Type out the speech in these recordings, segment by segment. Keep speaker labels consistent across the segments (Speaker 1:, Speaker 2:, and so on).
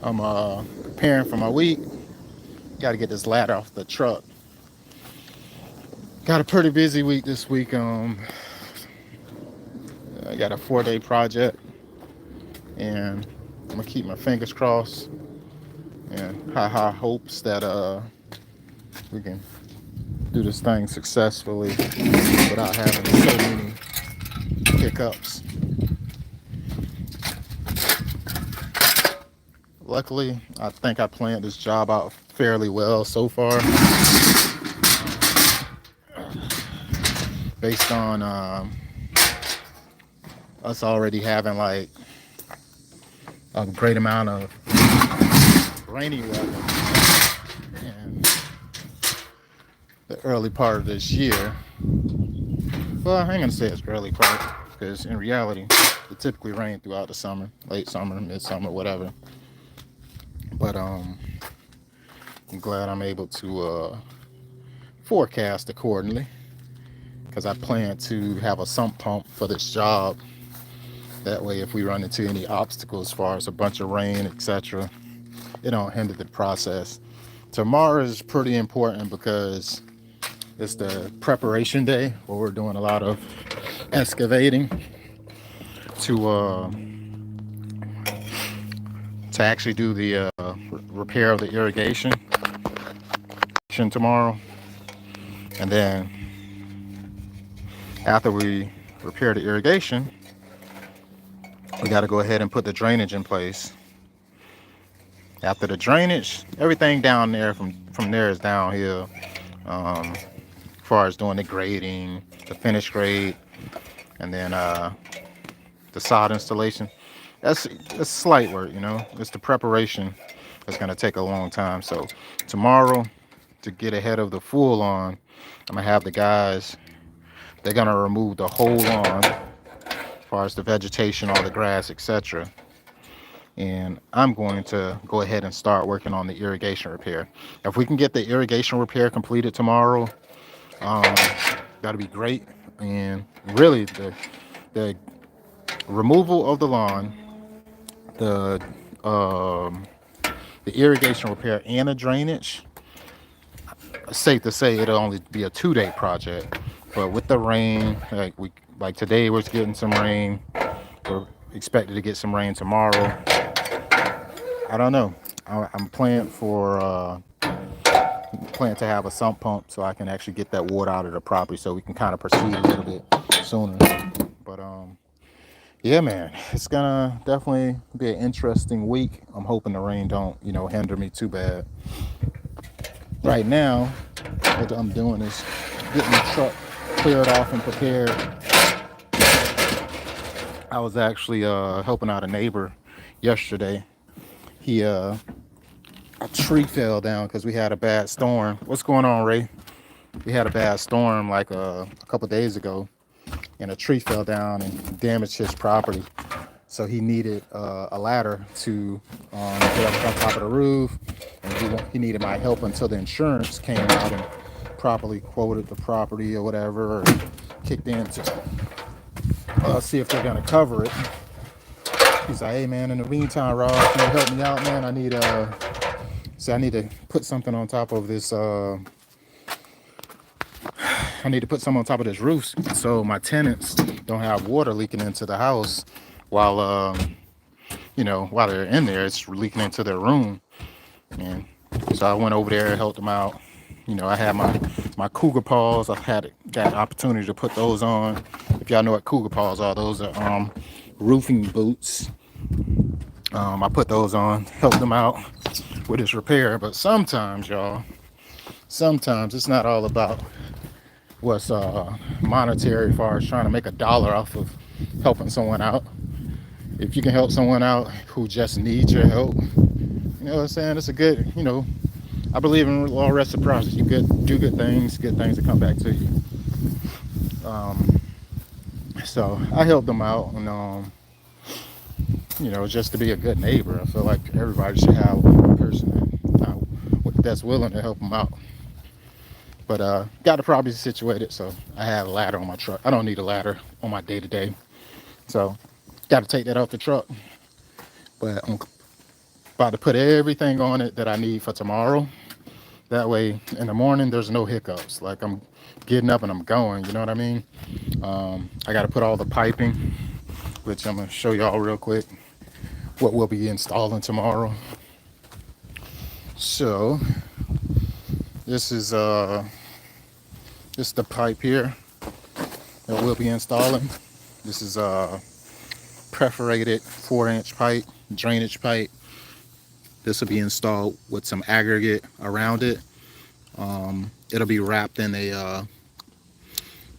Speaker 1: I'm preparing for my week. Got to get this ladder off the truck. Got a pretty busy week this week. I got a 4-day project, and I'm gonna keep my fingers crossed and high hopes that we can do this thing successfully without having so many hiccups. Luckily, I think I planned this job out fairly well so far, based on us already having like a great amount of rainy weather in the early part of this year. Well, I ain't gonna say it's early part because in reality, it typically rains throughout the summer, late summer, midsummer, whatever. But I'm glad I'm able to forecast accordingly because I plan to have a sump pump for this job. That way, if we run into any obstacles as far as a bunch of rain, etc., it don't hinder the process. Tomorrow is pretty important because it's the preparation day where we're doing a lot of excavating to actually do the repair of the irrigation tomorrow. And then after we repair the irrigation, we got to go ahead and put the drainage in place. After the drainage, everything down there from there is downhill. As far as doing the grading, the finish grade, and then the sod installation. That's slight work, you know. It's the preparation that's gonna take a long time. So tomorrow, to get ahead of the full on, I'm gonna have the guys. They're gonna remove the whole lawn, as far as the vegetation, all the grass, etc. And I'm going to go ahead and start working on the irrigation repair. If we can get the irrigation repair completed tomorrow, um, that'll be great. And really, the removal of the lawn, the um, the irrigation repair, and the drainage. It's safe to say it'll only be a 2-day project. But with the rain, like today, we're getting some rain. We're expected to get some rain tomorrow. I don't know. I'm planning to have a sump pump so I can actually get that water out of the property so we can kind of proceed a little bit sooner. But yeah, man, it's gonna definitely be an interesting week. I'm hoping the rain don't, hinder me too bad. Right now, what I'm doing is getting the truck cleared off and prepared. I was actually helping out a neighbor yesterday. He A tree fell down because we had a bad storm. What's going on, Ray? We had a bad storm like a couple days ago, and a tree fell down and damaged his property. So he needed a ladder to get up on top of the roof, and he needed my help until the insurance came out and properly quoted the property or whatever, or kicked in to see if they're gonna cover it. He's like, "Hey man, in the meantime, Rob, can you help me out, man? I need to put something on top of this. I need to put something on top of this roof so my tenants don't have water leaking into the house while while they're in there. It's leaking into their room." And so I went over there and helped them out. I had my cougar paws. Got an opportunity to put those on. If y'all know what cougar paws are, those are roofing boots. I put those on, helped them out with his repair. But sometimes, y'all, sometimes it's not all about what's monetary, as far as trying to make a dollar off of helping someone out. If you can help someone out who just needs your help, you know what I'm saying? It's a good, I believe in law of reciprocity. You do good things to come back to you. Um, so I helped them out, and just to be a good neighbor. I feel like everybody should have one person that's willing to help them out. But got the property situated, so I have a ladder on my truck. I don't need a ladder on my day to day, so got to take that off the truck. But About to put everything on it that I need for tomorrow. That way, in the morning, there's no hiccups. Like I'm getting up and I'm going. You know what I mean? I got to put all the piping, which I'm gonna show y'all real quick. What we'll be installing tomorrow. So this is the pipe here that we'll be installing. This is a perforated 4-inch pipe, drainage pipe. This will be installed with some aggregate around it. It'll be wrapped in a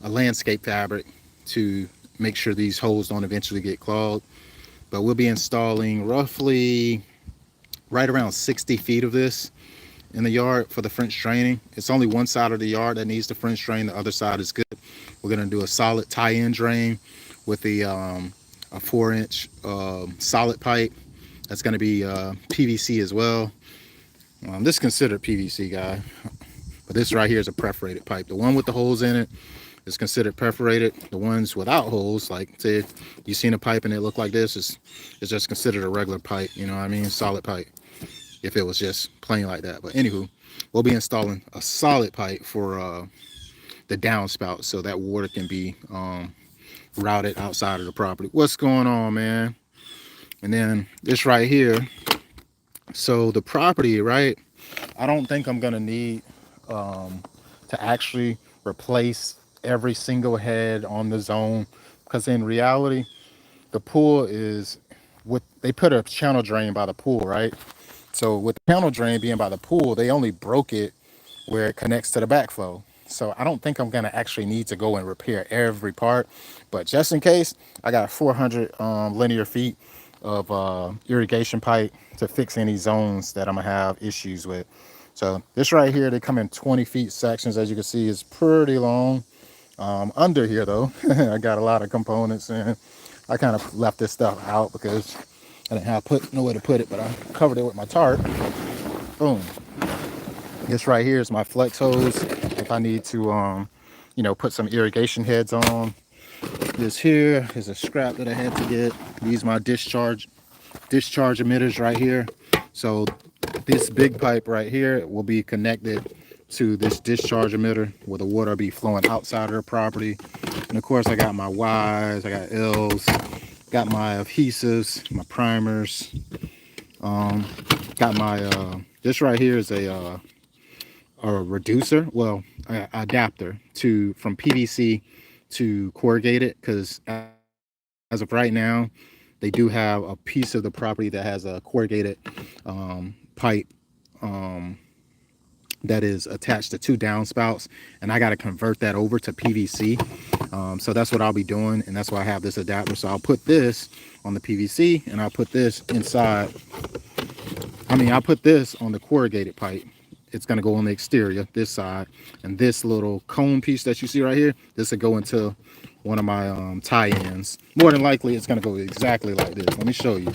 Speaker 1: landscape fabric to make sure these holes don't eventually get clogged. But we'll be installing roughly right around 60 feet of this in the yard for the French draining. It's only one side of the yard that needs the French drain. The other side is good. We're going to do a solid tie-in drain with a 4-inch solid pipe. That's going to be PVC as well. This is considered PVC, guy, but this right here is a perforated pipe. The one with the holes in it is considered perforated. The ones without holes, like say if you've seen a pipe and it look like this, is just considered a regular pipe. You know what I mean? Solid pipe. If it was just plain like that. But anywho, we'll be installing a solid pipe for the downspout so that water can be routed outside of the property. What's going on, man? And then this right here. So the property, right? I don't think I'm gonna need to actually replace every single head on the zone, because in reality, the pool is with, they put a channel drain by the pool, right? So with the channel drain being by the pool, they only broke it where it connects to the backflow. So I don't think I'm gonna actually need to go and repair every part, but just in case, I got 400 linear feet of irrigation pipe to fix any zones that I'm gonna have issues with. So this right here, they come in 20 feet sections. As you can see, is pretty long. Under here though, I got a lot of components, and I kind of left this stuff out because I didn't have nowhere to put it, but I covered it with my tarp. Boom. This right here is my flex hose if I need to you know, put some irrigation heads on. This here is a scrap that I had to get. These are my discharge emitters right here. So this big pipe right here will be connected to this discharge emitter where the water will be flowing outside of the property. And of course I got my Y's, I got L's, got my adhesives, my primers, got my this right here is a reducer, well, adapter from PVC to corrugated, because as of right now they do have a piece of the property that has a corrugated pipe that is attached to 2 downspouts, and I got to convert that over to PVC. So that's what I'll be doing, and that's why I have this adapter. So I'll put this on the PVC and I'll put this inside. I'll put this on the corrugated pipe. It's going to go on the exterior, this side, and this little cone piece that you see right here, this will go into one of my tie-ins. More than likely, it's going to go exactly like this. Let me show you,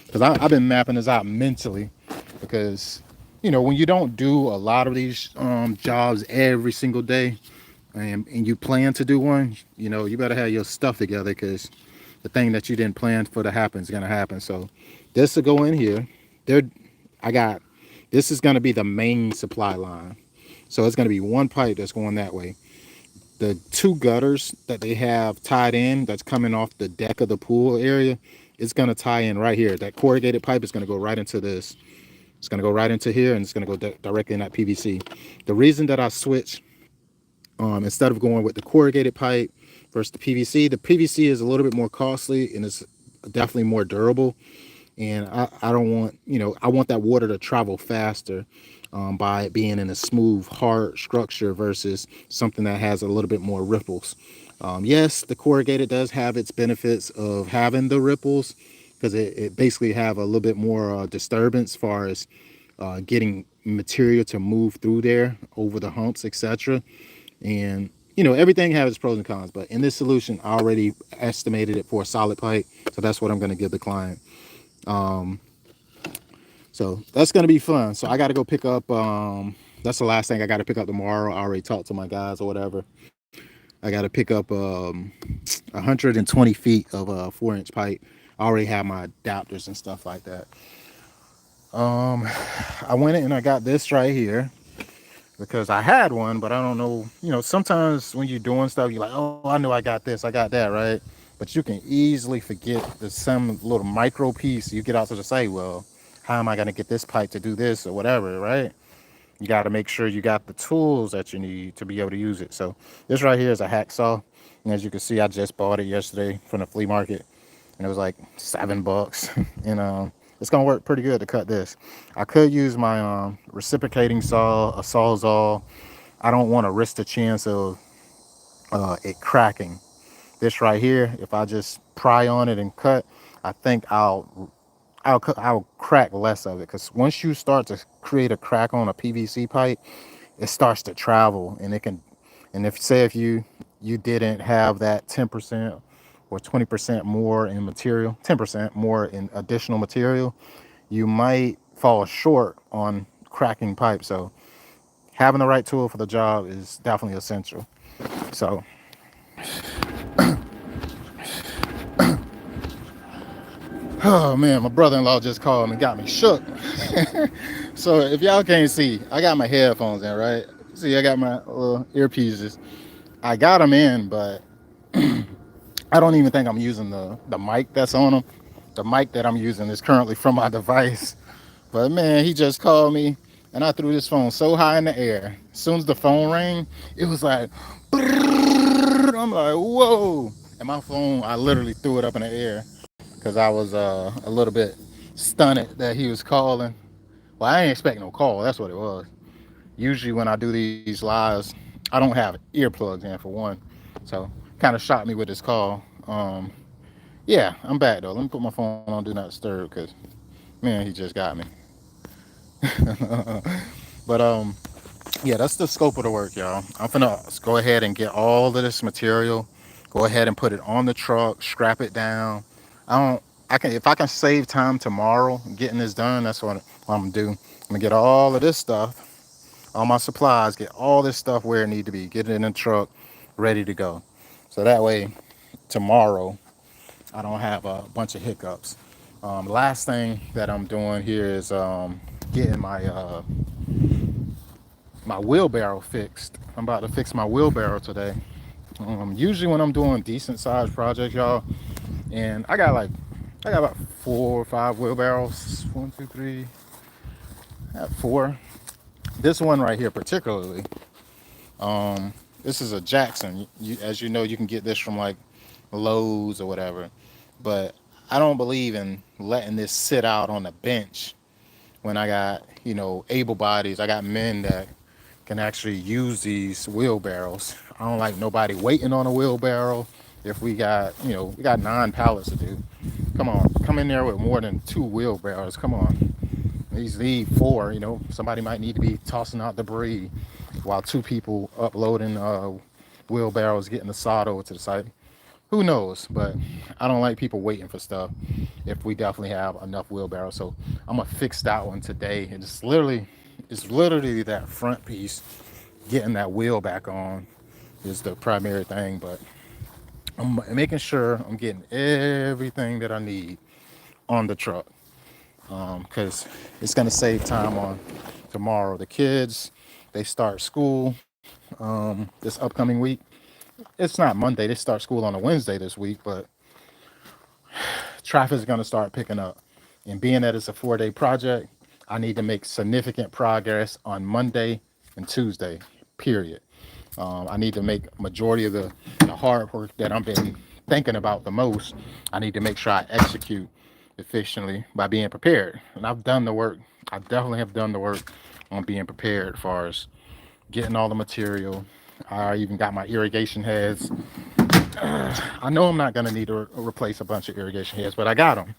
Speaker 1: because I've been mapping this out mentally, because, you know, when you don't do a lot of these jobs every single day, and you plan to do one, you know, you better have your stuff together, because the thing that you didn't plan for to happen is going to happen. So this will go in here. This is going to be the main supply line. So it's going to be one pipe that's going that way. The 2 gutters that they have tied in, that's coming off the deck of the pool area, it's going to tie in right here. That corrugated pipe is going to go right into this. It's going to go right into here, and it's going to go directly in that PVC. The reason that I switch, instead of going with the corrugated pipe versus the PVC is a little bit more costly, and it's definitely more durable. And I don't want, you know, I want that water to travel faster by it being in a smooth, hard structure versus something that has a little bit more ripples. Yes, the corrugated does have its benefits of having the ripples, because it basically have a little bit more disturbance as far as getting material to move through there over the humps, etc. And, you know, everything has its pros and cons. But in this solution, I already estimated it for a solid pipe. So that's what I'm going to give the client. So that's going to be fun. So I got to go pick up, that's the last thing I got to pick up tomorrow. I already talked to my guys or whatever. I got to pick up 120 feet of 4-inch pipe. I already have my adapters and stuff like that. Um, I went in and I got this right here because I had one, but I don't know. You know, sometimes when you're doing stuff, you're like, oh, I know I got this, I got that, right? But you can easily forget the some little micro piece. You get out to the site, well, how am I going to get this pipe to do this or whatever, right? You got to make sure you got the tools that you need to be able to use it. So this right here is a hacksaw, and as you can see, I just bought it yesterday from the flea market, and it was like $7, and it's gonna work pretty good to cut this. I could use my reciprocating saw, a sawzall. I don't want to risk the chance of it cracking. This right here, if I just pry on it and cut, I think I'll crack less of it, because once you start to create a crack on a PVC pipe, it starts to travel, and it can, and if say if you didn't have that 10% or 20% more in material, 10% more in additional material, you might fall short on cracking pipe. So having the right tool for the job is definitely essential. So oh man, my brother-in-law just called and got me shook. So if y'all can't see, I got my headphones in, right? See, I got my little earpieces. I got them in, but I don't even think I'm using the mic that's on them. The mic that I'm using is currently from my device. But man, he just called me, and I threw this phone so high in the air. As soon as the phone rang, it was like, I'm like, whoa. And my phone, I literally threw it up in the air because I was a little bit stunned that he was calling. Well, I ain't expecting no call. That's what it was. Usually when I do these lives, I don't have earplugs in for one. So kind of shocked me with this call. Yeah, I'm back though. Let me put my phone on do not disturb, because man, he just got me. But yeah, that's the scope of the work, y'all. I'm gonna go ahead and get all of this material, go ahead and put it on the truck, scrap it down. I don't. I can, if I can save time tomorrow getting this done, that's what I'm gonna do. I'm gonna get all of this stuff, all my supplies, get all this stuff where it need to be, get it in the truck, ready to go. So that way, tomorrow I don't have a bunch of hiccups. Last thing that I'm doing here is getting my wheelbarrow fixed. I'm about to fix my wheelbarrow today. Usually when I'm doing decent sized projects, y'all, and I got about 4 or 5 wheelbarrows. One, two, three. I have 4. This one right here particularly, this is a Jackson. As you know, you can get this from like Lowe's or whatever. But I don't believe in letting this sit out on the bench when I got, able bodies. I got men that can actually use these wheelbarrows. I don't like nobody waiting on a wheelbarrow. If we got 9 pallets to do. Come on, come in there with more than 2 wheelbarrows. Come on. These need 4. Somebody might need to be tossing out debris while 2 people uploading wheelbarrows, getting the sod over to the site. Who knows? But I don't like people waiting for stuff if we definitely have enough wheelbarrows. So I'm gonna fix that one today. And it's literally that front piece, getting that wheel back on is the primary thing. But I'm making sure I'm getting everything that I need on the truck, because it's gonna save time on tomorrow. The kids, they start school this upcoming week. It's not Monday. They start school on a Wednesday this week, but traffic is going to start picking up. And being that it's a 4-day project, I need to make significant progress on Monday and Tuesday, period. I need to make majority of the hard work that I've been thinking about the most. I need to make sure I execute efficiently by being prepared. And I've done the work. I definitely have done the work on being prepared as far as getting all the material. I even got my irrigation heads. I know I'm not going to need to replace a bunch of irrigation heads, but I got them.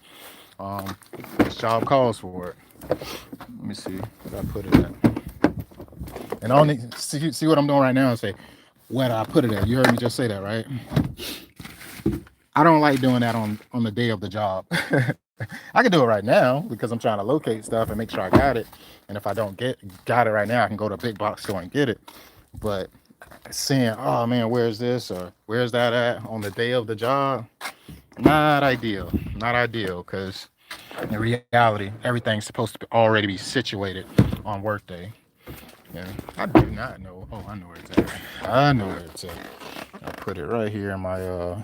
Speaker 1: This job calls for it. Let me see where I put it at. And I only see what I'm doing right now and say, where did I put it at? You heard me just say that, right? I don't like doing that on the day of the job. I can do it right now because I'm trying to locate stuff and make sure I got it. And if I don't got it right now, I can go to a big box store and get it. But saying, oh man, where's this or where's that at on the day of the job? Not ideal. Not ideal, because In reality, everything's supposed to already be situated on workday. Yeah, I do not know. Oh, I know where it's at. I know where it's at. I put it right here in my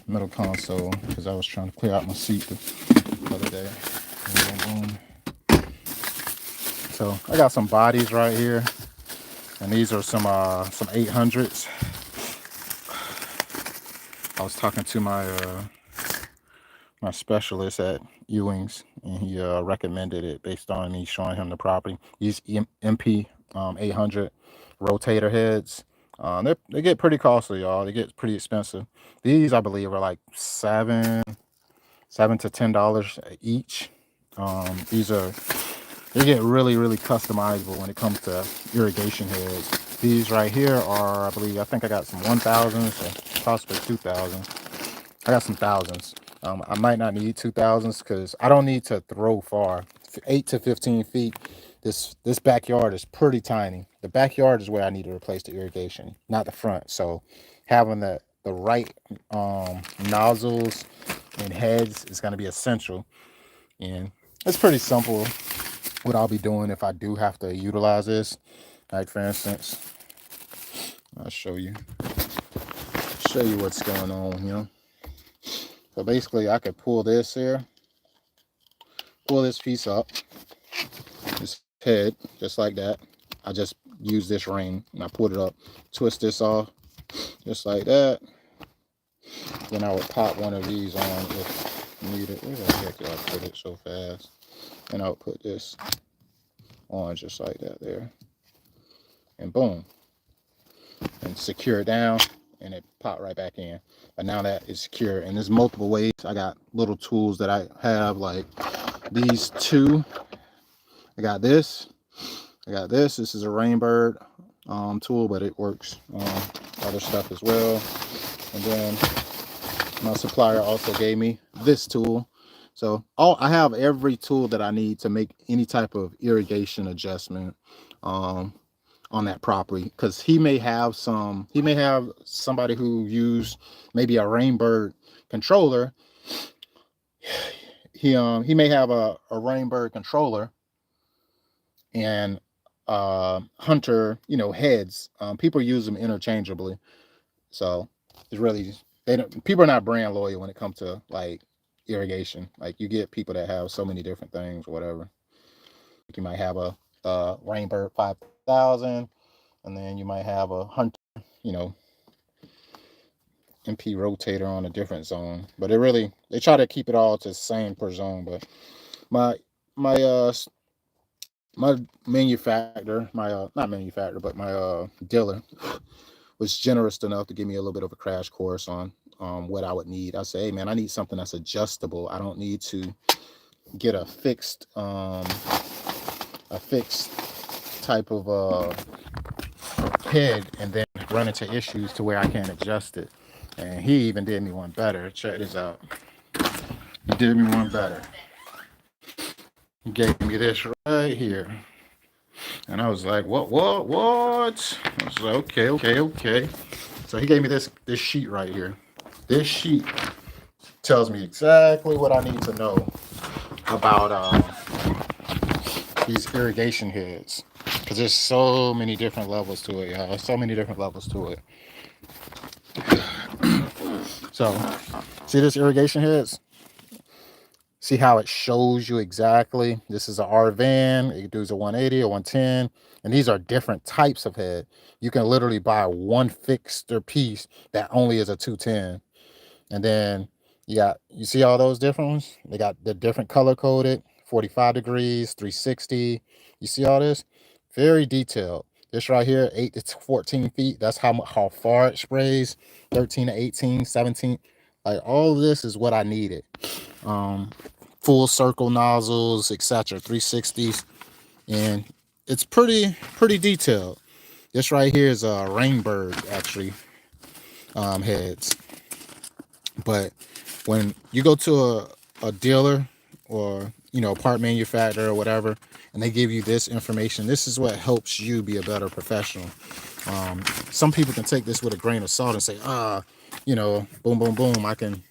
Speaker 1: middle console because I was trying to clear out my seat the other day. Boom, boom. So I got some bodies right here, and these are some 800s. I was talking to my specialist at Ewing's, and he recommended it based on me showing him the property. These MP 800 rotator heads, they get pretty costly, y'all. They get pretty expensive. These, I believe, are like $7 to $10 each. These are they get really customizable when it comes to irrigation heads. These right here are, I think I got some 1000s, possibly 2000s. I got some thousands. I might not need 2000s because I don't need to throw far. 8 to 15 feet. This backyard is pretty tiny. The backyard is where I need to replace the irrigation, not the front. So having the right nozzles and heads is going to be essential. And it's pretty simple what I'll be doing if I do have to utilize this. Like for instance, I'll show you what's going on, you know. So basically I could pull this piece up, this head, just like that. I just use this ring and I pulled it up, twist this off, just like that. Then I would pop one of these on if needed. Where the heck did I put it so fast? And I would put this on just like that there. And boom. And secure it down and it popped right back in. But now that is secure, and there's multiple ways. I got little tools that I have, like these two. I got this. This is a Rainbird tool, but it works on other stuff as well. And then my supplier also gave me this tool. So I have every tool that I need to make any type of irrigation adjustment on that property, because he may have somebody who used maybe a Rainbird controller. He may have a Rainbird controller and Hunter, heads. People use them interchangeably, so it's really people are not brand loyal when it comes to like irrigation. Like you get people that have so many different things or whatever. You might have a Rainbird 5000, and then you might have a Hunter, MP rotator on a different zone. But they try to keep it all to the same per zone. But my manufacturer, not manufacturer, but my dealer was generous enough to give me a little bit of a crash course on what I would need. I say, hey man, I need something that's adjustable. I don't need to get a fixed type of head and then run into issues to where I can't adjust it. And he even did me one better. Check this out. He did me one better. He gave me this right here. And I was like, what? I was like, okay. So he gave me this sheet right here. This sheet tells me exactly what I need to know about these irrigation heads. Because there's so many different levels to it, y'all. So many different levels to it. So, see this irrigation heads? See how it shows you exactly? This is a R-Van. It does a 180 or 110. And these are different types of head. You can literally buy one fixed piece that only is a 210. And then you see all those different ones? They got the different color coded, 45 degrees, 360. You see all this? Very detailed. This right here, 8 to 14 feet. That's how far it sprays. 13 to 18, 17. Like all of this is what I needed. Full circle nozzles, etc. 360s. And it's pretty detailed. This right here is a Rainbird actually heads. But when you go to a dealer or part manufacturer or whatever, and they give you this information, this is what helps you be a better professional. Some people can take this with a grain of salt and say, boom, I can,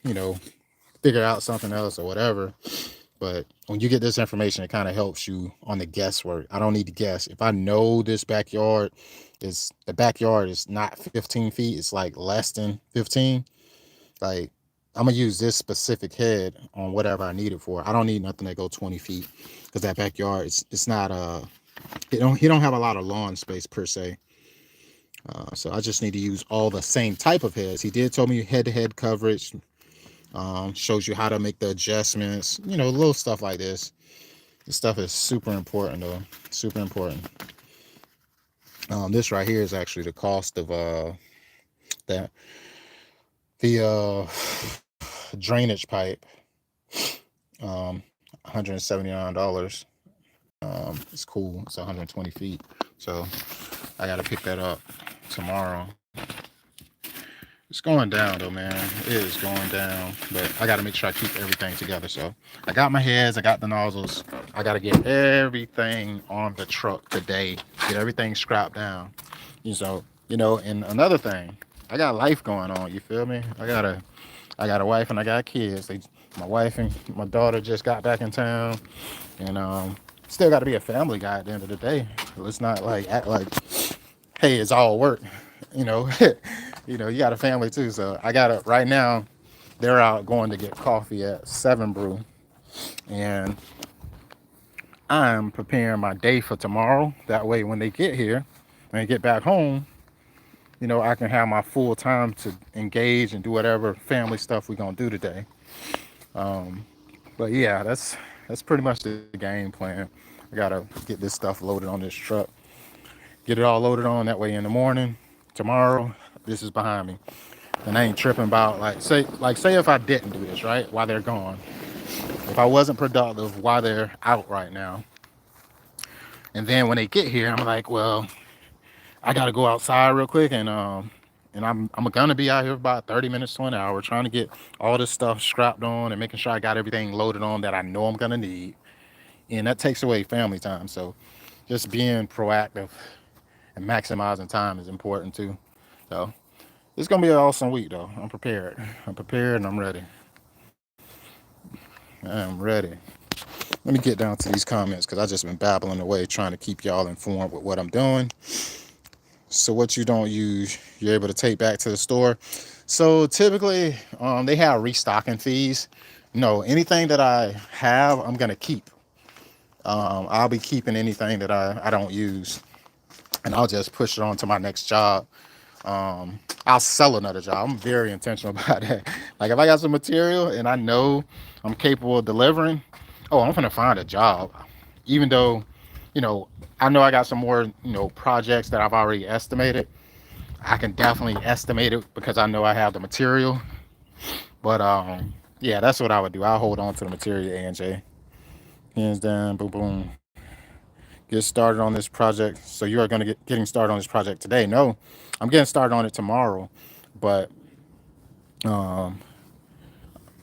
Speaker 1: figure out something else or whatever. But when you get this information, it kind of helps you on the guesswork. I don't need to guess. If I know this backyard is the backyard is not 15 feet, it's like less than 15. Like I'm gonna use this specific head on whatever I need it for. I don't need nothing that go 20 feet because that backyard it's not he don't have a lot of lawn space per se. So I just need to use all the same type of heads. He did tell me head-to-head coverage. Shows you how to make the adjustments. You know, little stuff like this. This stuff is super important though. Super important. This right here is actually the cost of that the drainage pipe. $179. It's cool. It's 120 feet. So I got to pick that up tomorrow. It's going down though, man. It is going down, but I got to make sure I keep everything together. So I got my heads, I got the nozzles. I got to get everything on the truck today. Get everything scrapped down. And another thing, I got life going on. You feel me? I got a wife and I got kids. My wife and my daughter just got back in town, and still got to be a family guy at the end of the day. Let's not like act like, hey, it's all work. You know, you got a family too. So I got to right now. They're out going to get coffee at 7 Brew, and I'm preparing my day for tomorrow. That way, when they get here, when they get back home, I can have my full time to engage and do whatever family stuff we're gonna do today. But yeah, that's pretty much the game plan. I gotta get this stuff loaded on this truck, get it all loaded on. That way, in the morning, tomorrow, this is behind me, and I ain't tripping about say if I didn't do this right while they're gone, if I wasn't productive while they're out right now, and then when they get here, I'm like, well, I gotta go outside real quick and I'm gonna be out here about 30 minutes to an hour trying to get all this stuff strapped on and making sure I got everything loaded on that I know I'm gonna need. And that takes away family time. So just being proactive and maximizing time is important too. So it's gonna be an awesome week though. I'm prepared. I'm prepared and I'm ready. I'm ready. Let me get down to these comments because I just been babbling away trying to keep y'all informed with what I'm doing. So what you don't use, you're able to take back to the store. So typically, they have restocking fees. No, anything that I have, I'm gonna keep. I'll be keeping anything that I don't use, and I'll just push it on to my next job. I'll sell another job. I'm very intentional about that. Like if I got some material and I know I'm capable of delivering, oh, I'm gonna find a job, even though, you know, I know I got some more, projects that I've already estimated. I can definitely estimate it because I know I have the material. But yeah, that's what I would do. I'll hold on to the material, ANJ. Hands down, boom, boom. Get started on this project. So you are going to getting started on this project today? No, I'm getting started on it tomorrow. But um,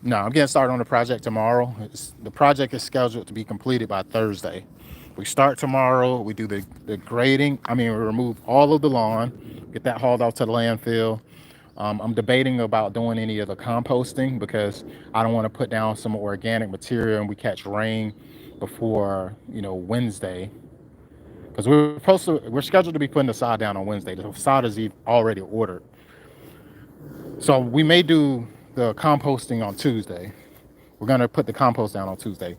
Speaker 1: no, I'm getting started on the project tomorrow. The project is scheduled to be completed by Thursday. We start tomorrow. We do the grading. We remove all of the lawn, get that hauled off to the landfill. I'm debating about doing any of the composting because I don't want to put down some organic material and we catch rain before Wednesday. Because we're scheduled to be putting the sod down on Wednesday. The sod is already ordered, so we may do the composting on Tuesday. We're gonna put the compost down on Tuesday.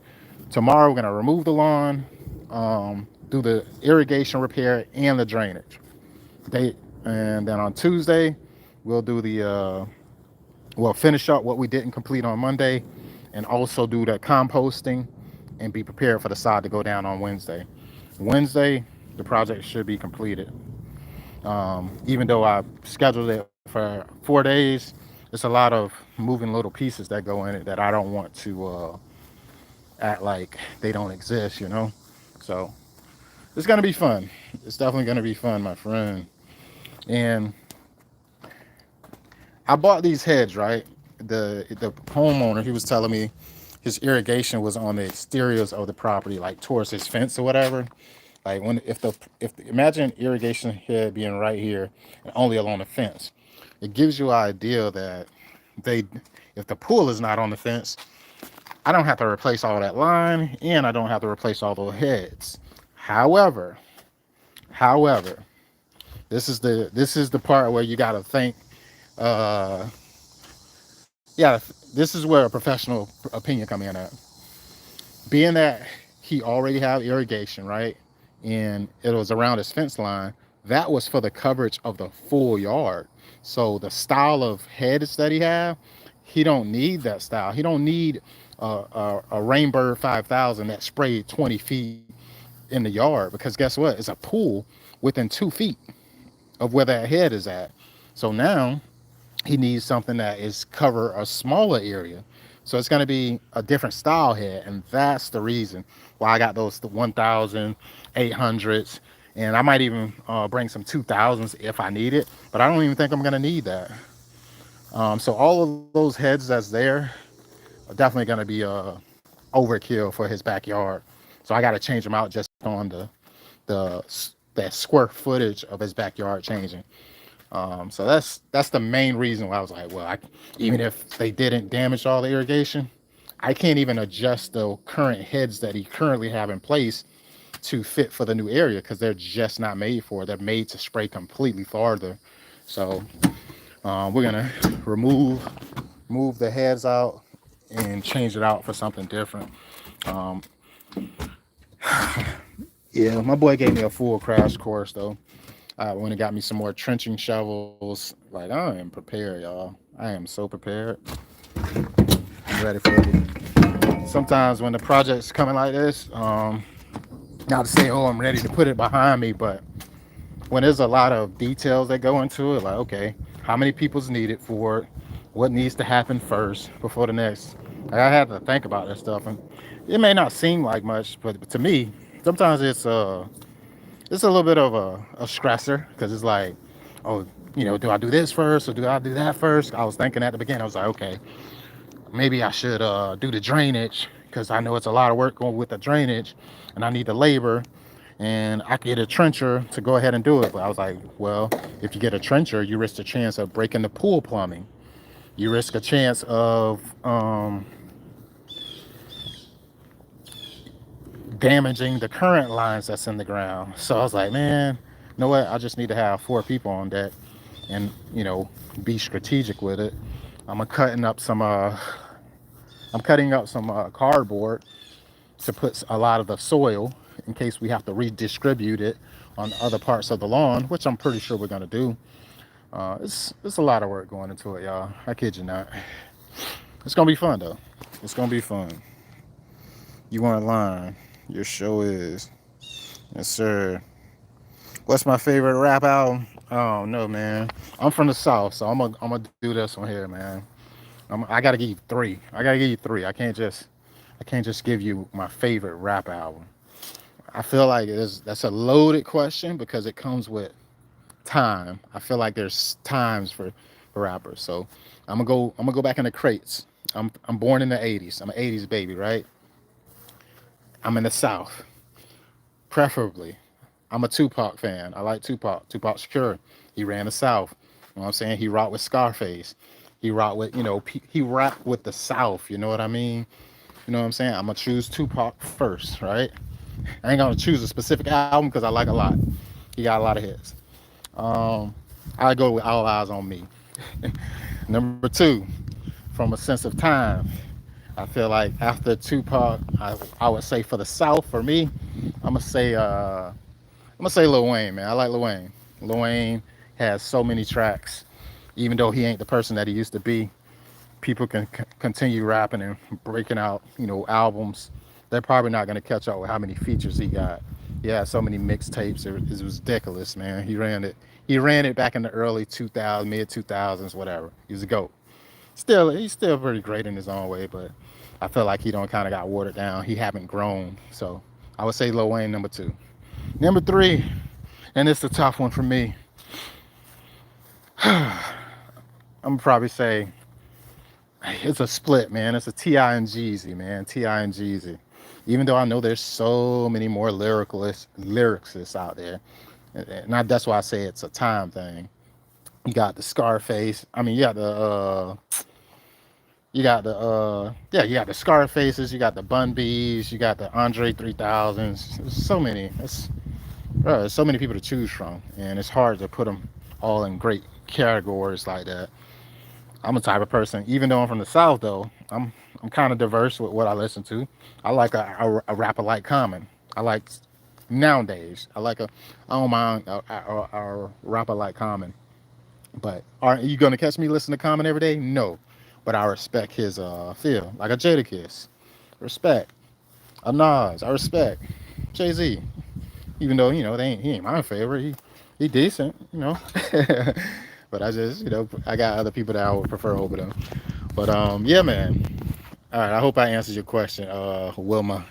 Speaker 1: Tomorrow we're gonna remove the lawn, do the irrigation repair and the drainage. And then on Tuesday we'll do we'll finish up what we didn't complete on Monday, and also do the composting, and be prepared for the sod to go down on Wednesday. Wednesday, the project should be completed. Even though I scheduled it for 4 days, it's a lot of moving little pieces that go in it that I don't want to act like they don't exist. So it's gonna be fun. It's definitely gonna be fun, my friend. And I bought these heads, right? The homeowner, he was telling me his irrigation was on the exteriors of the property, like towards his fence or whatever. Like imagine irrigation head being right here and only along the fence. It gives you an idea that they If the pool is not on the fence, I don't have to replace all that line, and I don't have to replace all those heads. However, however, this is the part where you got to think. Uh, yeah, this is where a professional opinion come in at. Being that he already have irrigation, right, and it was around his fence line, that was for the coverage of the full yard. So the style of heads that he don't need that style. He don't need a Rainbird 5000 that sprayed 20 feet in the yard, because guess what? It's a pool within 2 feet of where that head is at. So now he needs something that is cover a smaller area. So it's going to be a different style head, and that's the reason why I got those 1,800s, and I might even bring some 2,000s if I need it, but I don't even think I'm going to need that. So all of those heads that's there are definitely going to be overkill for his backyard. So I got to change them out just on the that square footage of his backyard changing. So that's the main reason why I was like, well, even if they didn't damage all the irrigation, I can't even adjust the current heads that he currently have in place to fit for the new area, because they're just not made for it. They're made to spray completely farther. So we're gonna move the heads out and change it out for something different. Um, yeah, my boy gave me a full crash course though. When it got me some more trenching shovels, like I am prepared, y'all. I am so prepared. I'm ready for it. Sometimes when the project's coming like this, not to say, oh, I'm ready to put it behind me, but when there's a lot of details that go into it, like, okay, how many people's needed for it? What needs to happen first before the next? Like, I have to think about that stuff, and it may not seem like much, but to me, sometimes it's a little bit of a stressor, because it's like, oh, do I do this first or do I do that first? I was thinking at the beginning, I was like, okay, maybe I should do the drainage, because I know it's a lot of work going with the drainage, and I need the labor, and I could get a trencher to go ahead and do it. But I was like, well, if you get a trencher, you risk the chance of breaking the pool plumbing. You risk a chance of damaging the current lines that's in the ground. So I was like, man, you know what? I just need to have 4 people on deck, and be strategic with it. I'm cutting up some cardboard to put a lot of the soil in case we have to redistribute it on other parts of the lawn, which I'm pretty sure we're gonna do. It's a lot of work going into it, y'all. I kid you not. It's gonna be fun though. It's gonna be fun. You want to learn? Your show is. Yes, sir. What's my favorite rap album? Oh no, man. I'm from the South, so I'm gonna do this one here, man. I gotta give you three. I gotta give you three. I can't just give you my favorite rap album. I feel like that's a loaded question, because it comes with time. I feel like there's times for rappers. So I'm gonna go back in the crates. I'm born in the 80s. I'm an 80s baby, right? I'm in the South, preferably. I'm a Tupac fan. I like Tupac. Tupac Shakur. He ran the South. You know what I'm saying? He rocked with Scarface. He rocked with, he rapped with the South. You know what I mean? You know what I'm saying? I'm gonna choose Tupac first, right? I ain't gonna choose a specific album because I like a lot. He got a lot of hits. Um, I go with All Eyes on Me. Number two, from a sense of time, I feel like after Tupac, I would say for the South, for me, I'm gonna say Lil Wayne, man. I like Lil Wayne. Lil Wayne has so many tracks, even though he ain't the person that he used to be. People can continue rapping and breaking out, albums. They're probably not gonna catch up with how many features he got. He had so many mixtapes. It was ridiculous, man. He ran it. He ran it back in the early 2000s, mid 2000s, whatever. He was a goat. He's still pretty great in his own way, but I feel like he don't kind of got watered down. He haven't grown. So I would say Lil Wayne number two. Number three, and it's a tough one for me. I'm gonna probably say it's a split, man. It's a T.I. and Jeezy, man. T.I. and Jeezy. Even though I know there's so many more lyricists out there, and that's why I say it's a time thing. You got the Scarface. I mean, you got You got the yeah, you got the Scarfaces, you got the Bun B's, you got the Andre 3000s. There's so many. There's so many people to choose from, and it's hard to put them all in great categories like that. I'm a type of person, even though I'm from the South, though, I'm kind of diverse with what I listen to. I like a rapper like Common. I like nowadays. I don't mind a rapper like Common. But are you gonna catch me listening to Common every day? No. But I respect his feel. Like a Jadakiss. Respect. A Nas. I respect. Jay-Z. Even though, he ain't my favorite. He decent, But I just, I got other people that I would prefer over them. But yeah, man. All right, I hope I answered your question. Wilma,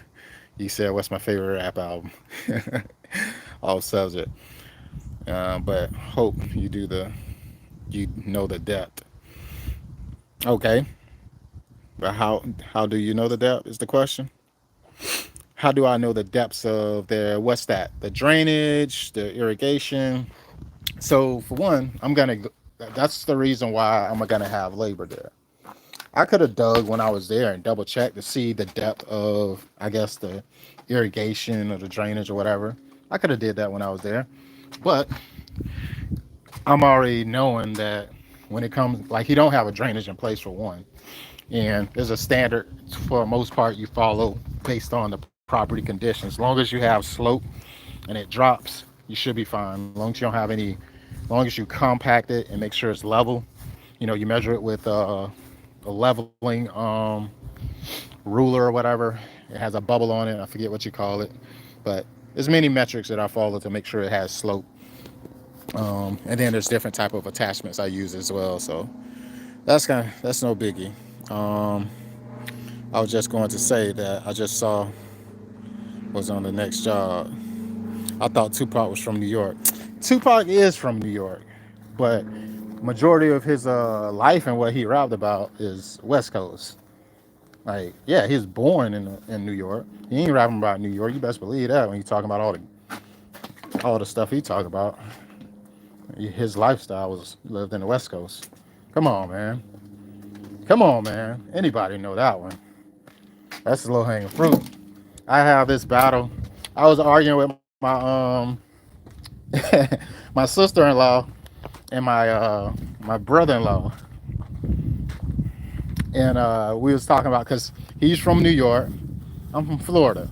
Speaker 1: you said what's my favorite rap album? All subject. But hope you know the depth. Okay. But how do you know the depth is the question? How do I know the depths of what's that? The drainage, the irrigation. So for one, that's the reason why I'm gonna have labor there. I could have dug when I was there and double checked to see the depth of, I guess, the irrigation or the drainage or whatever. I could have did that when I was there. But I'm already knowing that when it comes, like, he don't have a drainage in place for one. And there's a standard for the most part you follow based on the property conditions. As long as you have slope and it drops, you should be fine. As long as you don't have any, as long as you compact it and make sure it's level. You measure it with a leveling ruler or whatever. It has a bubble on it. I forget what you call it, but there's many metrics that I follow to make sure it has slope. And then there's different type of attachments I use as well. So that's no biggie. Um, I was just going to say that I just saw was on the next job. I thought Tupac was from New York. Tupac is from New York, but majority of his life and what he rapped about is West Coast. Like, yeah, he was born in New York. He ain't rapping about New York. You best believe that when you talking about all the stuff he talk about. His lifestyle was lived in the West Coast. Come on, man. Come on, man. Anybody know that one? That's the low hanging fruit. I have this battle. I was arguing with my my sister-in-law and my brother-in-law, and we was talking about because he's from New York, I'm from Florida,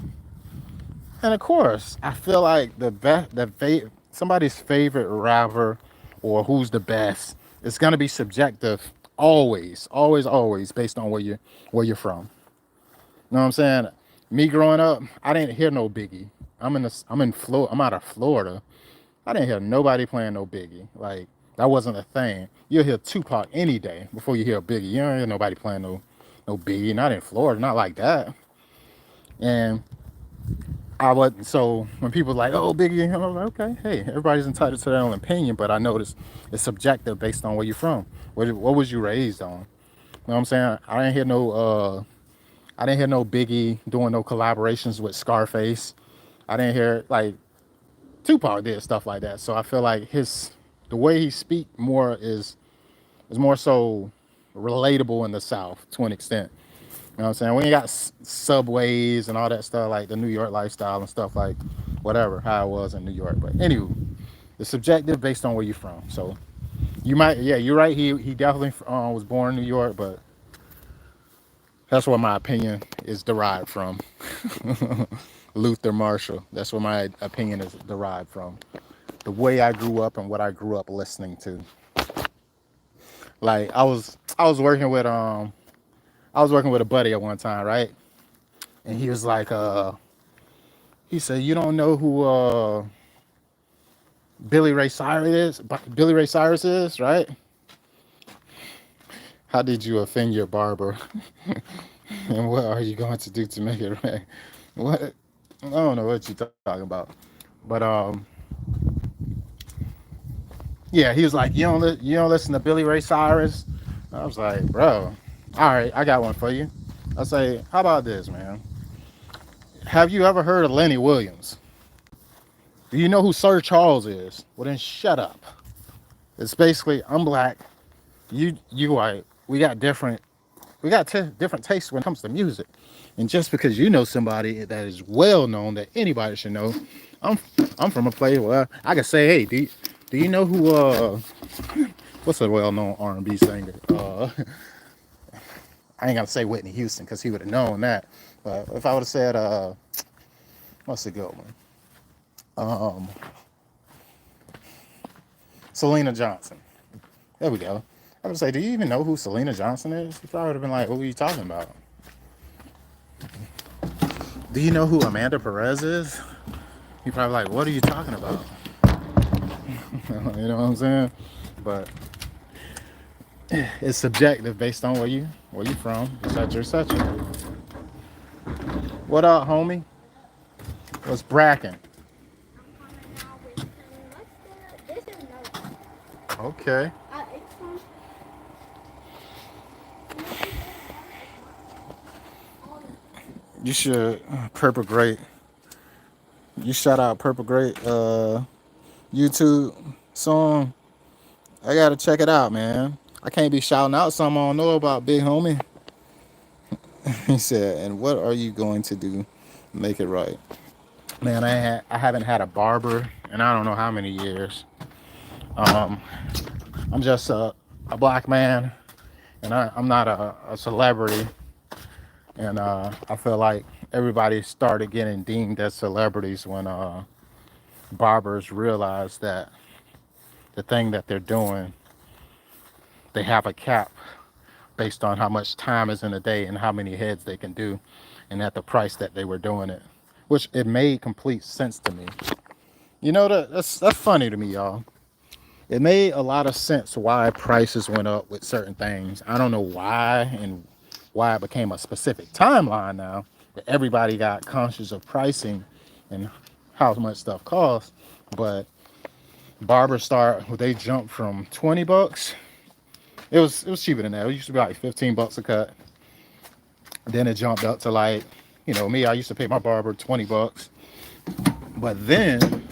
Speaker 1: and of course I feel like somebody's favorite rapper or who's the best, it's gonna be subjective, always, always, always based on where you're from. You know what I'm saying? Me growing up, I didn't hear no Biggie. I'm in Florida. I'm out of Florida. I didn't hear nobody playing no Biggie. Like, that wasn't a thing. You'll hear Tupac any day before you hear Biggie. You don't hear nobody playing no Biggie. Not in Florida. Not like that. And I wasn't. So when people like, oh, Biggie, I'm like, okay, hey, everybody's entitled to their own opinion, but I notice it's subjective based on where you're from. What was you raised on? You know what I'm saying? I didn't hear no Biggie doing no collaborations with Scarface. I didn't hear, like, Tupac did stuff like that. So I feel like the way he speak more is more so relatable in the South to an extent. You know what I'm saying? We ain't got subways and all that stuff like the New York lifestyle and stuff, like whatever how it was in New York. But anywho, it's subjective based on where you're from. So yeah, you're right. He definitely was born in New York, but that's where my opinion is derived from. Luther Marshall. That's where my opinion is derived from. The way I grew up and what I grew up listening to. Like, I was working with a buddy at one time, right? And he was like, he said, you don't know who Billy Ray Cyrus is, right? How did you offend your barber? And what are you going to do to make it right? What? I don't know what you're talking about. But yeah, he was like, you don't listen to Billy Ray Cyrus? I was like, bro, all right, I got one for you. I say, how about this, man? Have you ever heard of Lenny Williams? Do you know who Sir Charles is? Well, then shut up. It's basically, I'm black, you white. We got different We got different tastes when it comes to music. And just because you know somebody that is well known that anybody should know, I'm I'm from a place where I can say, hey, do you know who what's a well known R&B singer? I ain't gotta say Whitney Houston because he would have known that. But if I would have said what's a good one? Um, Selena Johnson. There we go. I would say, do you even know who Selena Johnson is? He probably would have been like, what are you talking about? Do you know who Amanda Perez is? He probably like, what are you talking about? You know what I'm saying? But it's subjective based on where you from, etc. etc. What up, homie? What's bracking? Okay. You should Purple Great. You shout out Purple Great YouTube song. I gotta check it out, man. I can't be shouting out something I don't know about, big homie. He said, and what are you going to do to make it right? Man, I haven't had a barber in I don't know how many years. Um, I'm just a black man, and I'm not a celebrity. And I feel like everybody started getting deemed as celebrities when barbers realized that the thing that they're doing, they have a cap based on how much time is in a day and how many heads they can do, and at the price that they were doing it, which it made complete sense to me. You know, that's funny to me, y'all. It made a lot of sense why prices went up with certain things. I don't know why and why it became a specific timeline now that everybody got conscious of pricing and how much stuff costs. But barbers they jumped from 20 bucks. It was cheaper than that. It used to be like 15 bucks a cut. Then it jumped up to like, me, I used to pay my barber 20 bucks. But then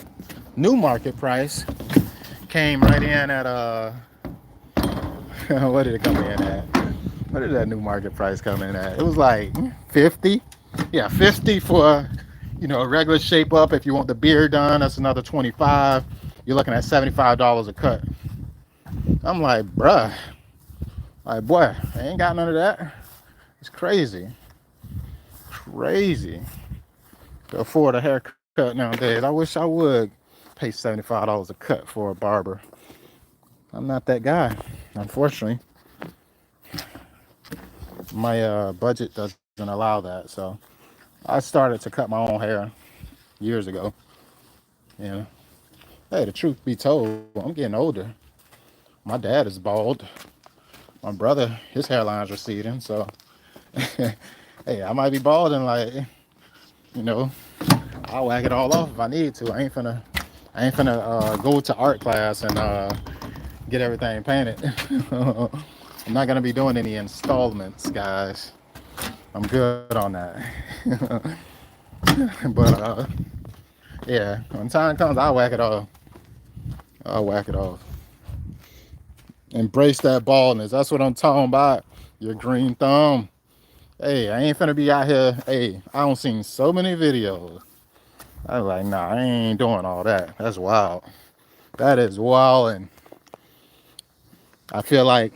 Speaker 1: new market price came right in at what did it come in at? What did that new market price come in at? It was like 50. Yeah, 50 for a regular shape up. If you want the beard done, that's another 25. You're looking at $75 a cut. I'm like, bruh, like boy, I ain't got none of that. It's crazy. Crazy to afford a haircut nowadays. I wish I would pay $75 a cut for a barber. I'm not that guy, unfortunately. My budget doesn't allow that, so I started to cut my own hair years ago. Yeah. Hey, the truth be told, I'm getting older. My dad is bald. My brother, his hairline's receding, so hey, I might be bald and like, you know, I'll whack it all off if I need to. I ain't finna go to art class and get everything painted. I'm not gonna be doing any installments, guys. I'm good on that. But yeah, when time comes, I'll whack it off. I'll whack it off. Embrace that baldness. That's what I'm talking about. Your green thumb. Hey, I ain't finna be out here. Hey, I don't seen so many videos. I was like, nah, I ain't doing all that. That's wild. That is wild. And I feel like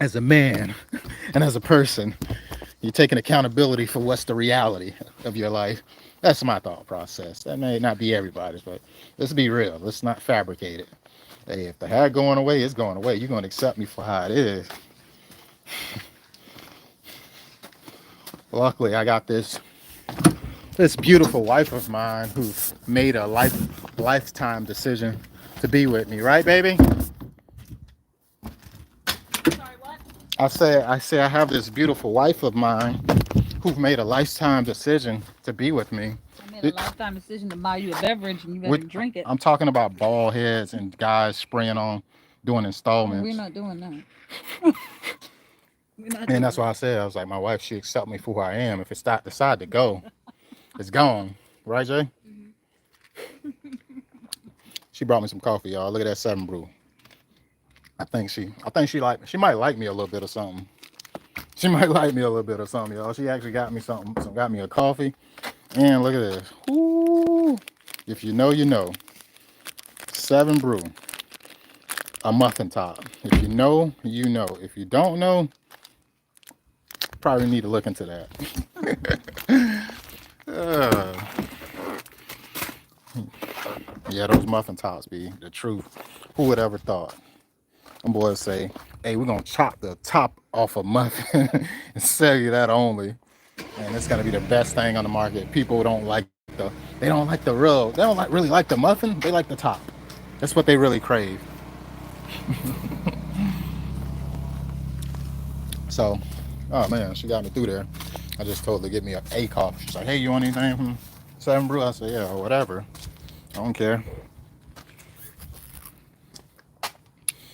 Speaker 1: as a man and as a person, you're taking accountability for what's the reality of your life. That's my thought process. That may not be everybody's, but let's be real. Let's not fabricate it. Hey, if the hair going away, it's going away. You're going to accept me for how it is. Luckily, I got this beautiful wife of mine who's made a lifetime decision to be with me, right, baby?
Speaker 2: Sorry, what?
Speaker 1: I have this beautiful wife of mine who've made a lifetime decision to be with me.
Speaker 2: I made a lifetime decision to buy you a beverage and you better drink it.
Speaker 1: I'm talking about bald heads and guys spraying on doing installments.
Speaker 2: We're not doing that.
Speaker 1: And that's why I said, I was like, my wife, she accept me for who I am. If it's decide to go, it's gone. Right, Jay? Mm-hmm. She brought me some coffee, y'all. Look at that 7 Brew. I think she might like me a little bit or something. She might like me a little bit or something, y'all. She actually got me something. Got me a coffee. And look at this. Ooh. If you know, you know. 7 Brew. A muffin top. If you know, you know. If you don't know, probably need to look into that. uh, yeah, those muffin tops be the truth. Who would ever thought? Them boys say, hey, we're going to chop the top off a muffin and sell you that only. And it's going to be the best thing on the market. People they don't like the real, they don't really like the muffin. They like the top. That's what they really crave. So, oh man, she got me through there. I just told her to get me a coffee. She's like, hey, you want anything from 7 Brew? I said, yeah, whatever. I don't care.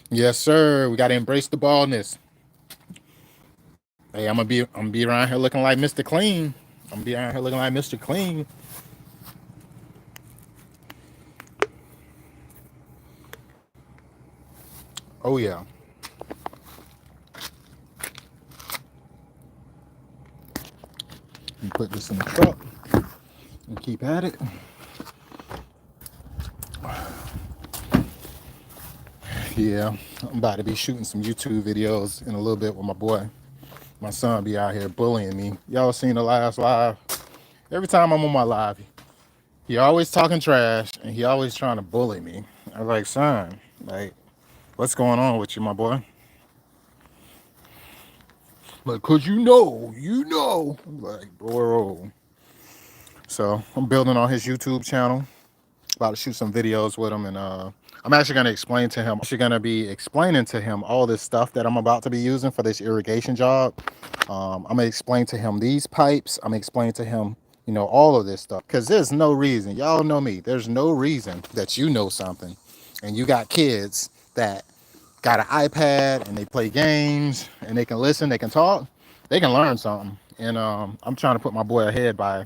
Speaker 1: Yes, sir. We got to embrace the baldness. Hey, I'm gonna be around here looking like Mr. Clean. I'm gonna be around here looking like Mr. Clean. Oh yeah. You put this in the truck and keep at it. Yeah, I'm about to be shooting some YouTube videos in a little bit with my boy. My son be out here bullying me. Y'all seen the last live? Every time I'm on my live, he always talking trash and he always trying to bully me. I was like, son, like, what's going on with you, my boy? Like, cause you know. I'm like, bro. So I'm building on his YouTube channel. About to shoot some videos with him, and I'm actually gonna explain to him. I'm actually gonna be explaining to him all this stuff that I'm about to be using for this irrigation job. I'm gonna explain to him these pipes. I'm gonna explain to him, you know, all of this stuff. Cause there's no reason. Y'all know me. There's no reason that you know something, and you got kids that got an iPad and they play games and they can listen, they can talk, they can learn something. And I'm trying to put my boy ahead by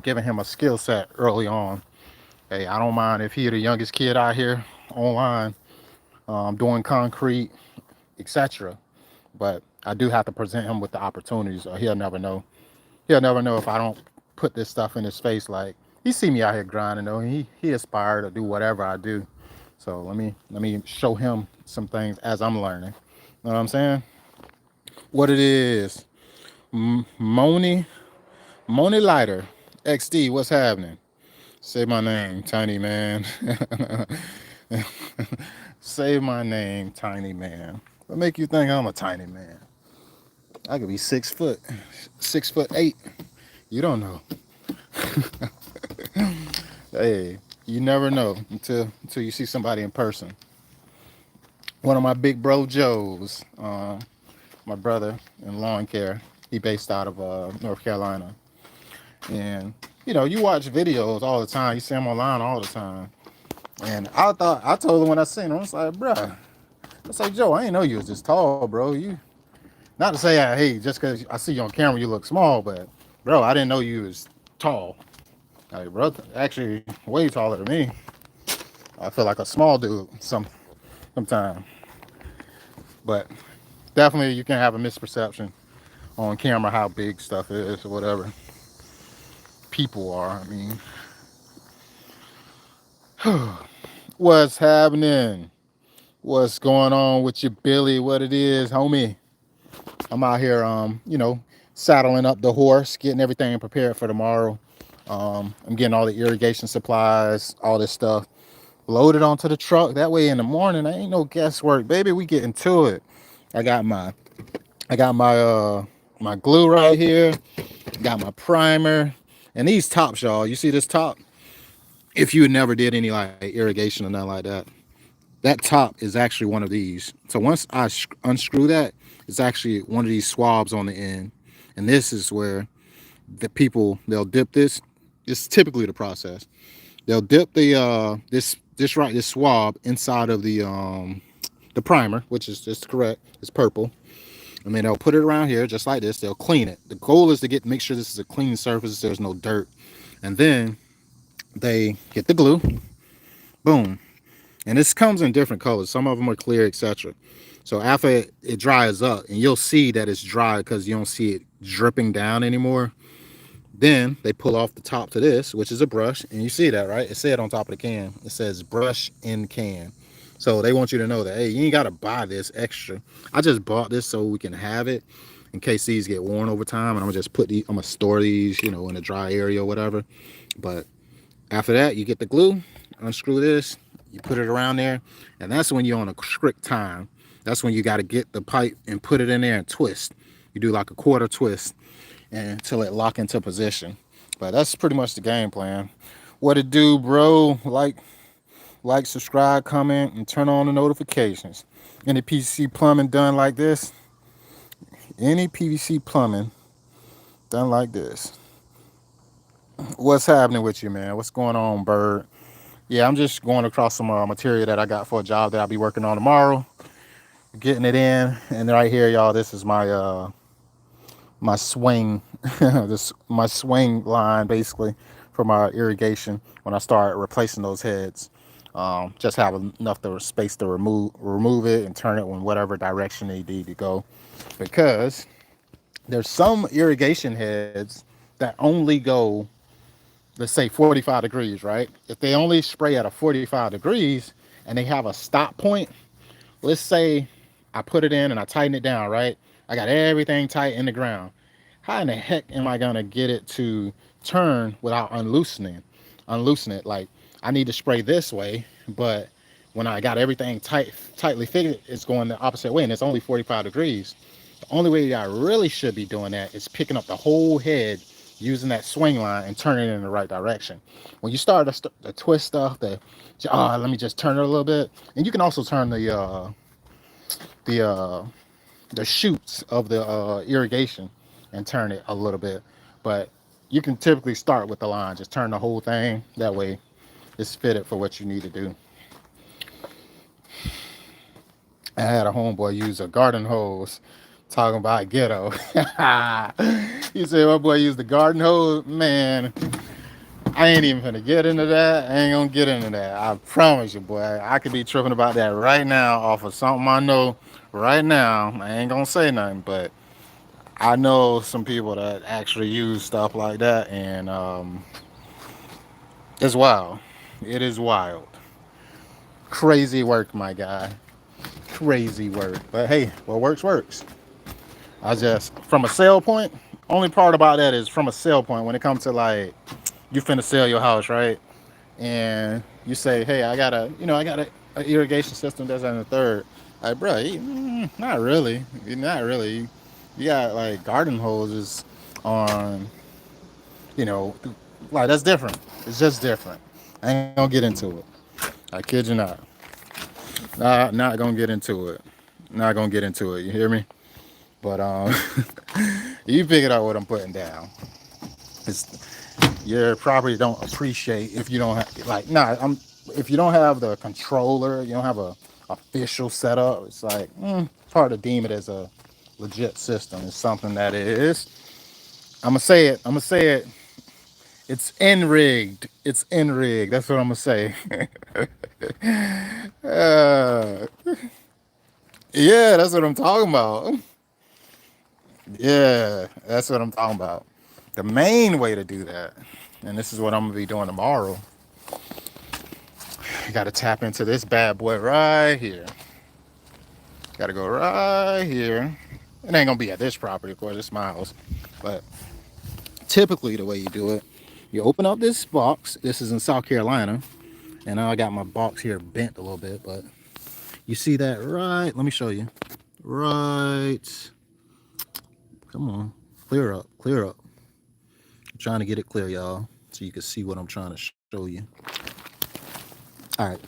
Speaker 1: giving him a skill set early on. Hey, I don't mind if he the youngest kid out here online doing concrete, etc. But I do have to present him with the opportunities, or he'll never know. He'll never know if I don't put this stuff in his face. Like, he see me out here grinding though. He aspired to do whatever I do. So let me show him some things as I'm learning. Know what I'm saying? What it is, Moni Lighter XD. What's happening? Say my name, tiny man. Say my name, tiny man. What make you think I'm a tiny man? I could be 6 foot, 6'8". You don't know. Hey, you never know until you see somebody in person. One of my big bro Joes, my brother in lawn care. He based out of North Carolina, and you know, you watch videos all the time. You see him online all the time. And I told him when I seen him, I was like, bruh, I say, Joe, I ain't know you was this tall, bro. You, not to say, hey, just because I see you on camera, you look small, but bro, I didn't know you was tall. Like, bro, actually way taller than me. I feel like a small dude sometimes. But definitely you can have a misperception on camera how big stuff is or whatever. People are, I mean. What's happening? What's going on with your Billy? What it is, homie? I'm out here, you know, saddling up the horse, getting everything prepared for tomorrow. I'm getting all the irrigation supplies, all this stuff loaded onto the truck. That way in the morning, I ain't no guesswork, baby. We getting to it. I got my my glue right here. Got my primer and these tops, y'all. You see this top? If you never did any like irrigation or nothing like that, that top is actually one of these. So once I unscrew that, it's actually one of these swabs on the end. And this is where the people, they'll dip this. It's typically the process. They'll dip the this swab inside of the primer, which is just correct. It's purple. And then they'll put it around here just like this. They'll clean it. The goal is to make sure this is a clean surface. There's no dirt. And then they get the glue. Boom. And this comes in different colors. Some of them are clear, etc. So after it dries up, and you'll see that it's dry because you don't see it dripping down anymore. Then they pull off the top to this, which is a brush, and you see that, right? It said on top of the can, it says brush in can. So they want you to know that, hey, you ain't gotta buy this extra. I just bought this so we can have it in case these get worn over time, and I'm gonna just put these, I'm gonna store these, you know, in a dry area or whatever. But after that, you get the glue, unscrew this, you put it around there, and that's when you're on a strict time. That's when you got to get the pipe and put it in there and twist. You do like a quarter twist until it lock into position. But that's pretty much the game plan. What it do, bro? Like, subscribe, comment, and turn on the notifications. Any PVC plumbing done like this? Any PVC plumbing done like this? What's happening with you, man? What's going on, Bird? Yeah, I'm just going across some material that I got for a job that I'll be working on tomorrow. Getting it in, and right here, y'all, this is my swing, my swing line basically for my irrigation when I start replacing those heads. Just have enough space to remove it and turn it in whatever direction they need to go, because there's some irrigation heads that only go, let's say 45 degrees, right? If they only spray at a 45 degrees and they have a stop point, let's say I put it in and I tighten it down, right? I got everything tight in the ground. How in the heck am I gonna get it to turn without unloosening it? Like, I need to spray this way, but when I got everything tightly fitted, it's going the opposite way, and it's only 45 degrees. The only way I really should be doing that is picking up the whole head using that swing line and turning it in the right direction. When you start to twist stuff, let me just turn it a little bit, and you can also turn the shoots of the irrigation and turn it a little bit, but you can typically start with the line, just turn the whole thing, that way it's fitted for what you need to do. I had a homeboy use a garden hose talking about ghetto. He said my boy used the garden hose. Man, I ain't even gonna get into that. I ain't gonna get into that. I promise you, boy. I could be tripping about that right now off of something I know right now. I ain't gonna say nothing, but I know some people that actually use stuff like that, and it's wild. It is wild. Crazy work, my guy. Crazy work. But hey, what works, works. I just, from a sale point, only part about that is from a sale point, when it comes to like, you finna sell your house, right? And you say, hey, I got a irrigation system that's on the third. Like, bro, not really. Not really. You got like garden hoses on, you know, like, that's different. It's just different. I ain't gonna get into it. I kid you not. Not gonna get into it. Not gonna get into it. You hear me? But you figured out what I'm putting down. It's, your property don't appreciate if you don't have, like, if you don't have the controller, you don't have a official setup. It's like, it's hard to deem it as a legit system. It's something that is. I'm gonna say it. It's N-rigged. It's N-rigged. That's what I'm gonna say. uh, yeah, that's what I'm talking about. Yeah, that's what I'm talking about. The main way to do that, and this is what I'm gonna be doing tomorrow. You gotta tap into this bad boy right here. Gotta go right here. It ain't gonna be at this property, of course, it's my house. But typically the way you do it, you open up this box. This is in South Carolina. And I got my box here bent a little bit, but you see that right? Let me show you. Right. Come on. Clear up. Clear up. I'm trying to get it clear, y'all, so you can see what I'm trying to show you. All right.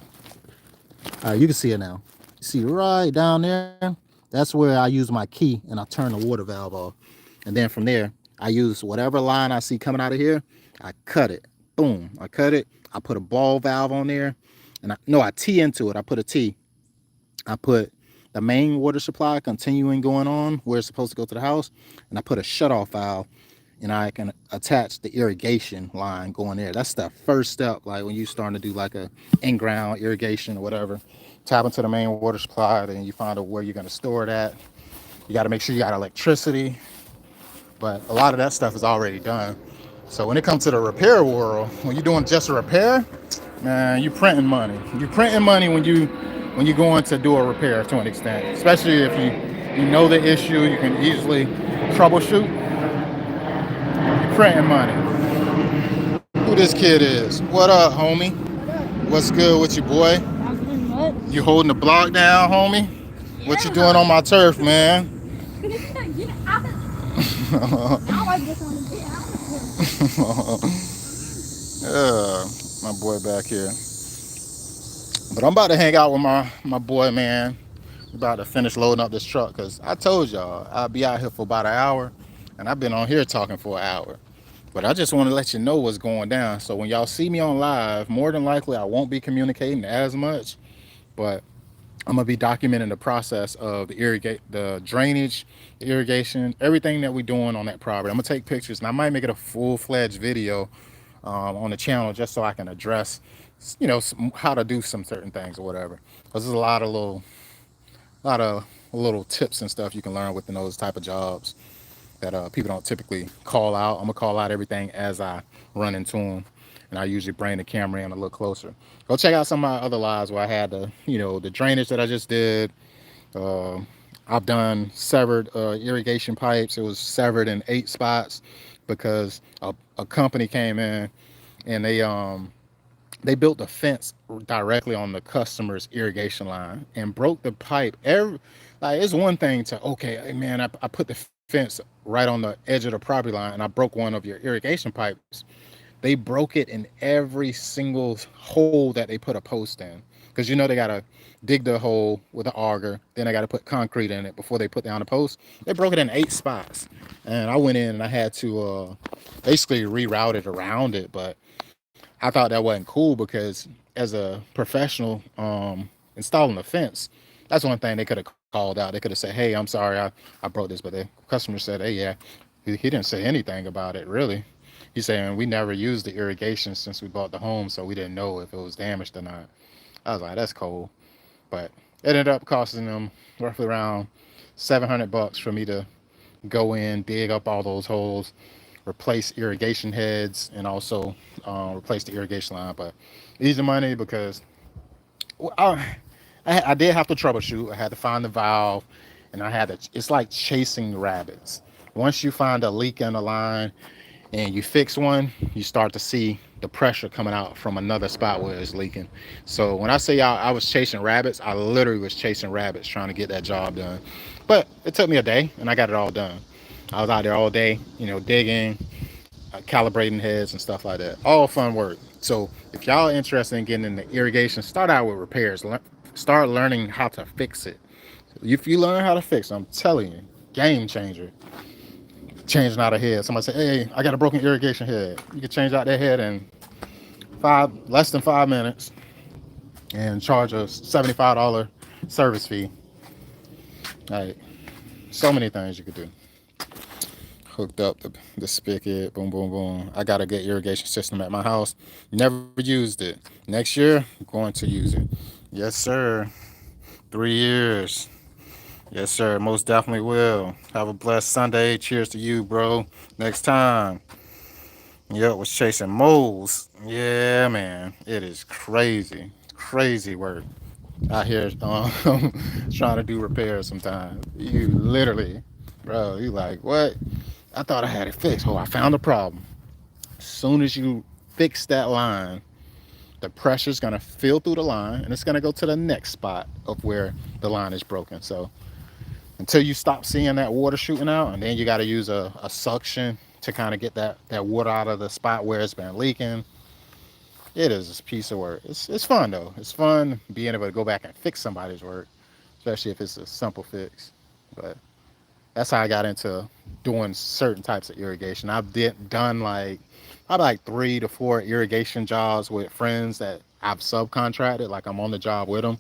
Speaker 1: All right, you can see it now. You see right down there? That's where I use my key and I turn the water valve off. And then from there, I use whatever line I see coming out of here. I cut it. Boom. I cut it. I put a ball valve on there. And I tee into it. I put a T. I put the main water supply continuing going on where it's supposed to go to the house. And I put a shutoff valve and I can attach the irrigation line going there. That's the first step. Like when you starting to do like a in-ground irrigation or whatever, tap into the main water supply, then you find out where you're going to store it at. You got to make sure you got electricity, but a lot of that stuff is already done. So when it comes to the repair world, when you're doing just a repair, man, you printing money. You printing money when you going to do a repair to an extent, especially if you know the issue, you can easily troubleshoot. You're printing money. Who this kid is? What up, homie? What's good with you, boy?
Speaker 2: Nothing much.
Speaker 1: You holding the block down, homie? What you doing on my turf, man?
Speaker 2: Get out. I just want to get out.
Speaker 1: My boy back here. But I'm about to hang out with my boy, man. About to finish loading up this truck because I told y'all I'll be out here for about an hour, and I've been on here talking for an hour. But I just want to let you know what's going down. So when y'all see me on live, more than likely I won't be communicating as much, but I'm gonna be documenting the process of the drainage, the irrigation, everything that we're doing on that property. I'm gonna take pictures, and I might make it a full-fledged video on the channel just so I can address, how to do some certain things or whatever. Because there's a lot of little tips and stuff you can learn within those type of jobs that people don't typically call out. I'm gonna call out everything as I run into them, and I usually bring the camera in a little closer. Go check out some of my other lives where I had the drainage that I just did. Uh, I've done severed irrigation pipes. It was severed in 8 spots because a company came in and they built a fence directly on the customer's irrigation line and broke the pipe. It's one thing to, okay, hey, man, I put the fence right on the edge of the property line and I broke one of your irrigation pipes. They broke it in every single hole that they put a post in, because they gotta dig the hole with an auger, then they gotta put concrete in it before they put down the post. They broke it in 8 spots, and I went in and I had to basically reroute it around it. But I thought that wasn't cool because as a professional installing a fence, that's one thing they could have called out. They could have said, hey, I'm sorry, I broke this. But the customer said, hey, yeah, he didn't say anything about it, really. He's saying we never used the irrigation since we bought the home, so we didn't know if it was damaged or not. I was like, that's cool. But it ended up costing them roughly around $700 for me to go in, dig up all those holes, replace irrigation heads, and also replace the irrigation line. But easy money because I did have to troubleshoot. I had to find the valve, and it's like chasing rabbits. Once you find a leak in the line and you fix one, you start to see the pressure coming out from another spot where it's leaking. So when I say I was chasing rabbits, I literally was chasing rabbits trying to get that job done. But it took me a day, and I got it all done. I was out there all day, digging, calibrating heads and stuff like that. All fun work. So if y'all are interested in getting into irrigation, start out with repairs. Start learning how to fix it. If you learn how to fix it, I'm telling you, game changer. Changing out a head. Somebody say, hey, I got a broken irrigation head. You can change out that head in less than 5 minutes and charge a $75 service fee. Like, so many things you could do. Hooked up the spigot, boom, boom, boom. I got a good irrigation system at my house. Never used it. Next year, I'm going to use it. Yes, sir. 3 years. Yes, sir. Most definitely will. Have a blessed Sunday. Cheers to you, bro. Next time. Yep, was chasing moles. Yeah, man. It is crazy. Crazy work out here trying to do repairs sometimes. You literally, bro, you like, what? I thought I had it fixed. Oh, I found a problem. As soon as you fix that line, the pressure's going to fill through the line, and it's going to go to the next spot of where the line is broken. So until you stop seeing that water shooting out, and then you got to use a suction to kind of get that water out of the spot where it's been leaking. It is a piece of work. It's fun though. It's fun being able to go back and fix somebody's work, especially if it's a simple fix. But that's how I got into doing certain types of irrigation. I've done probably like 3 to 4 irrigation jobs with friends that I've subcontracted, like I'm on the job with them.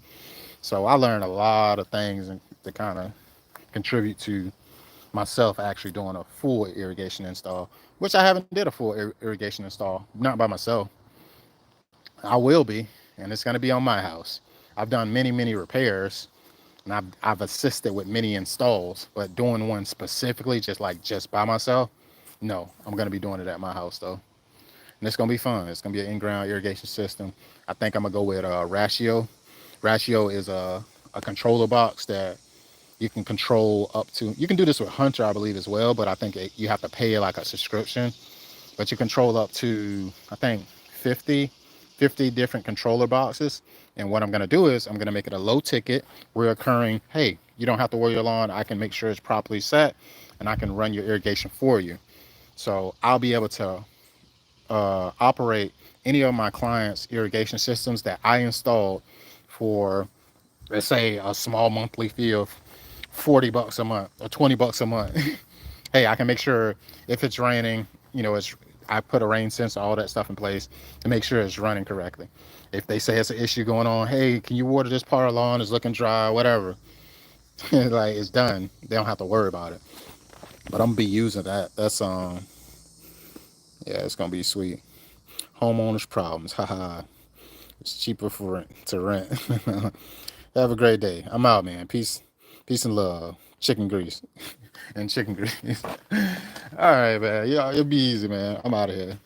Speaker 1: So I learned a lot of things and to kind of contribute to myself actually doing a full irrigation install, which I haven't did a full irrigation install, not by myself. I will be, and it's going to be on my house. I've done many repairs, and I've assisted with many installs, but doing one specifically, just by myself, no. I'm going to be doing it at my house though, and it's going to be fun. It's going to be an in-ground irrigation system. I think I'm gonna go with Ratio. Ratio is a controller box that you can control up to. You can do this with Hunter, I believe, as well, but I think you have to pay like a subscription. But you control up to, I think, 50 different controller boxes. And what I'm going to do is I'm going to make it a low ticket, reoccurring. Hey, you don't have to worry your lawn. I can make sure it's properly set, and I can run your irrigation for you. So I'll be able to operate any of my clients' irrigation systems that I installed for, let's say, a small monthly fee of $40 a month or $20 a month. Hey, I can make sure if it's raining, I put a rain sensor, all that stuff in place to make sure it's running correctly. If they say it's an issue going on, hey, can you water this part of the lawn? It's looking dry, whatever. Like, it's done. They don't have to worry about it. But I'm gonna be using that. That's yeah, it's gonna be sweet. Homeowners problems, haha. It's cheaper to rent. Have a great day. I'm out, man. Peace and love. Chicken grease and chicken grease. All right, man. Yeah, it'll be easy, man. I'm out of here.